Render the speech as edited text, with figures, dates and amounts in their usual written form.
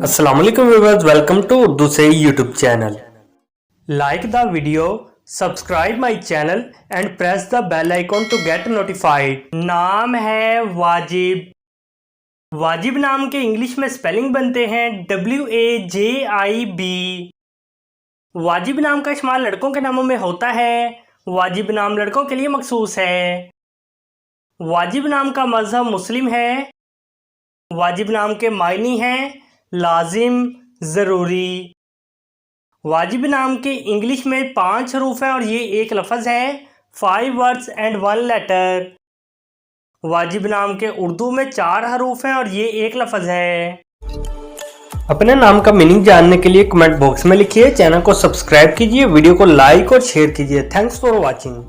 अस्सलाम वालेकुम viewers, welcome to Urdu से YouTube channel. Like the video, subscribe my channel and press the bell icon to get notified. नाम है वाजिब। वाजिब नाम के इंग्लिश में स्पेलिंग बनते हैं WAJIB। वाजिब नाम का इस्तेमाल लड़कों के नामों में होता है। वाजिब नाम लड़कों के लिए मखसूस है। वाजिब नाम का मज़हब मुस्लिम है। वाजिब नाम के मायने हैं लाजिम, ज़रूरी। वाजिब नाम के इंग्लिश में 5 हरूफ हैं और ये एक लफ्ज़ है। 5 वर्ड्स एंड 1 लेटर। वाजिब नाम के उर्दू में 4 हरूफ हैं और ये एक लफ्ज़ है। अपने नाम का मीनिंग जानने के लिए कमेंट बॉक्स में लिखिए। चैनल को सब्सक्राइब कीजिए, वीडियो को लाइक और शेयर कीजिए। Thanks for watching.